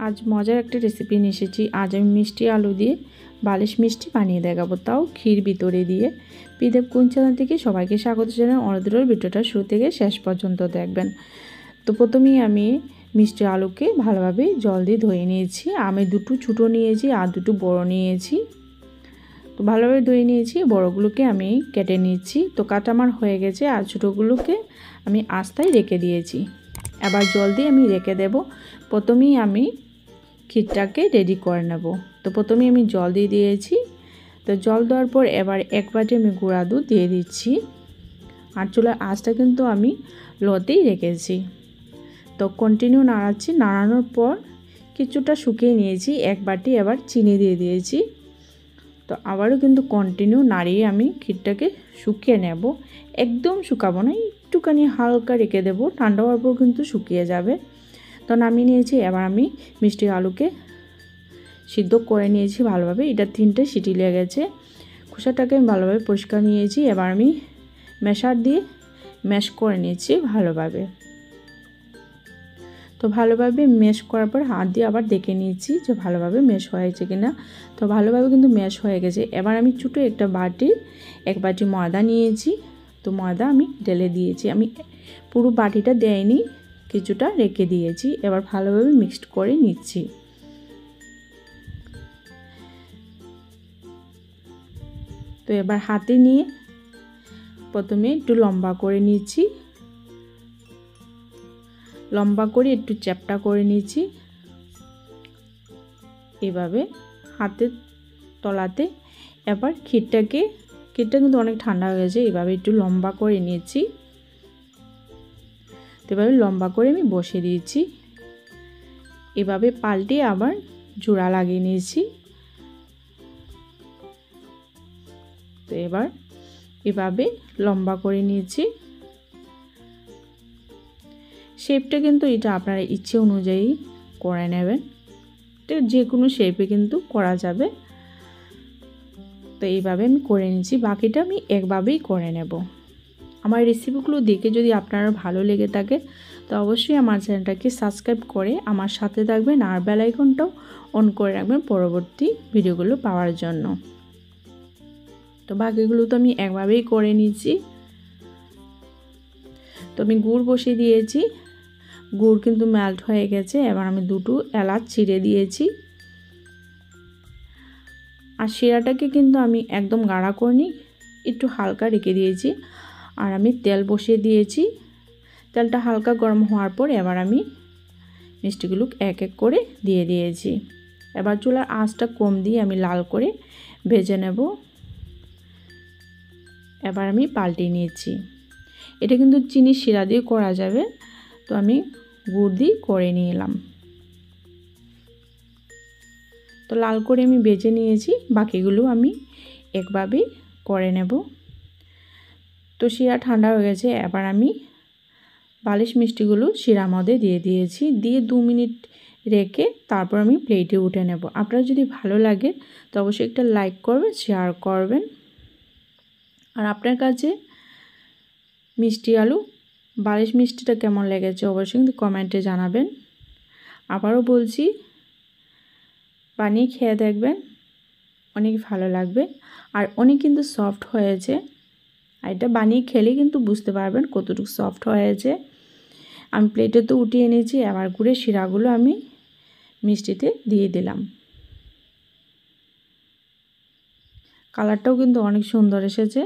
আজ মজার একটা রেসিপি নিয়ে এসেছি। আজ আমি মিষ্টি আলু দিয়ে বালিশ মিষ্টি বানিয়ে দেখাবো, তাও ক্ষীর ভিতরে দিয়ে। পিদেব কোন চ্যানেল থেকে সবাইকে স্বাগত জানাই। অনুরোধ ভিডিওটা শুরু থেকে শেষ পর্যন্ত দেখবেন। তো প্রথমেই আমি মিষ্টি আলুকে ভালোভাবে জল দিয়ে ধুয়ে নিয়েছি। আমি দুটো ছোটো নিয়েছি আর দুটো বড় নিয়েছি। তো ভালোভাবে ধুয়ে নিয়েছি, বড়গুলোকে আমি কেটে নিচ্ছি। তো কাটা আমার হয়ে গেছে, আর ছোটোগুলোকে আমি আস্তায় রেখে দিয়েছি। এবার জল দিয়ে আমি রেখে দেব। প্রথমেই আমি ক্ষীরটাকে রেডি করে নেব। তো প্রথমে আমি জল দিয়ে দিয়েছি। তো জল দেওয়ার পর এবার এক বাটি আমি গুঁড়া দুধ দিয়ে দিচ্ছি। আর চুলার আঁচটা কিন্তু আমি লোতেই রেখেছি। তো কন্টিনিউ নাড়াচ্ছি। নাড়ানোর পর কিছুটা শুকিয়ে নিয়েছি, এক বাটি এবার চিনি দিয়ে দিয়েছি। তো আবারও কিন্তু কন্টিনিউ নাড়িয়ে আমি ক্ষীরটাকে শুকিয়ে নেব। একদম শুকাবো না, একটুখানি হালকা রেখে দেবো, ঠান্ডা হওয়ার পর কিন্তু শুকিয়ে যাবে। তো নামিয়ে নিয়েছি। এবার আমি মিষ্টি আলুকে সিদ্ধ করে নিয়েছি ভালোভাবে। এটা 3টে সিটি লেগেছে। খোসাটাকে আমি ভালোভাবে পরিষ্কার নিয়েছি। এবার আমি ম্যাশার দিয়ে ম্যাশ করে নিয়েছি ভালোভাবে। তো ভালোভাবে ম্যাশ করার পর হাত দিয়ে আবার দেখে নিয়েছি যে ভালোভাবে ম্যাশ হয়েছে কিনা। তো ভালোভাবে কিন্তু ম্যাশ হয়ে গেছে। এবার আমি ছোটো একটা এক বাটি ময়দা নিয়েছি। তো ময়দা আমি ঢেলে দিয়েছি। আমি পুরো বাটিটা দেয়নি, কিছুটা রেখে দিয়েছি। এবার ভালোভাবে মিক্সড করে নিচ্ছি। তো এবার হাতে নিয়ে প্রথমে একটু লম্বা করে নিচ্ছি, লম্বা করে একটু চ্যাপটা করে নিচ্ছি। এভাবে হাতের তলাতে। এবার ক্ষীরটা কিন্তু অনেক ঠান্ডা হয়ে গেছে। এভাবে একটু লম্বা করে নিয়েছি। তো এভাবে লম্বা করে আমি বসিয়ে দিয়েছি। এভাবে পাল্টে আবার জোড়া লাগিয়ে নিয়েছি। তো এবার এভাবে লম্বা করে নিয়েছি। শেপটা কিন্তু এটা আপনার ইচ্ছে অনুযায়ী করে নেবেন। তো যে কোনো শেপে কিন্তু করা যাবে। তো এইভাবে আমি করে নিয়েছি। বাকিটা আমি একভাবেই করে নেব। আমার রেসিপিগুলো দেখে যদি আপনার ভালো লেগে থাকে তো অবশ্যই আমার চ্যানেলটাকে সাবস্ক্রাইব করে আমার সাথে থাকবেন, আর বেল আইকনটাও অন করে রাখবেন পরবর্তী ভিডিওগুলো পাওয়ার জন্য। তো বাকিগুলো তো আমি একভাবেই করে নিয়েছি। তো আমি গুড় বসিয়ে দিয়েছি। গুড় কিন্তু মেল্ট হয়ে গেছে। এবার আমি দুটো এলাচ ছিঁড়ে দিয়েছি। আর শিরাটাকে কিন্তু আমি একদম গাঢ়া করিনি, একটু হালকা রেখে দিয়েছি। আর আমি তেল বসিয়ে দিয়েছি। তেলটা হালকা গরম হওয়ার পর এবার আমি মিষ্টিগুলো এক এক করে দিয়ে দিয়েছি। এবার চুলার আঁচটা কম দিয়ে আমি লাল করে ভেজে নেব। এবার আমি পাল্টিয়ে নিয়েছি। এটা কিন্তু চিনি শিরা দিয়ে করা যাবে। তো আমি গুড় দিয়ে করে নিলাম। তো লাল করে আমি ভেজে নিয়েছি। বাকিগুলো আমি একভাবেই করে নেব। তো শিরা ঠান্ডা হয়ে গেছে। এবার আমি বালিশ মিষ্টিগুলো শিরার মধ্যে দিয়ে দিয়েছি। দিয়ে 2 মিনিট রেখে তারপর আমি প্লেটে উঠে নেব। আপনার যদি ভালো লাগে তো অবশ্যই একটা লাইক করবেন, শেয়ার করবেন। আর আপনার কাছে মিষ্টি আলু বালিশ মিষ্টিটা কেমন লেগেছে অবশ্যই কিন্তু কমেন্টে জানাবেন। আবারও বলছি, বানিয়ে খেয়ে দেখবেন, অনেক ভালো লাগবে। আর অনেক কিন্তু সফট হয়েছে। আর এটা বানিয়ে খেলে কিন্তু বুঝতে পারবেন কতটুকু সফট হয়েছে। আমি প্লেটে তো উঠিয়ে এনেছি। এবার গুড়ের শিরাগুলো আমি মিষ্টিতে দিয়ে দিলাম। কালারটাও কিন্তু অনেক সুন্দর এসেছে।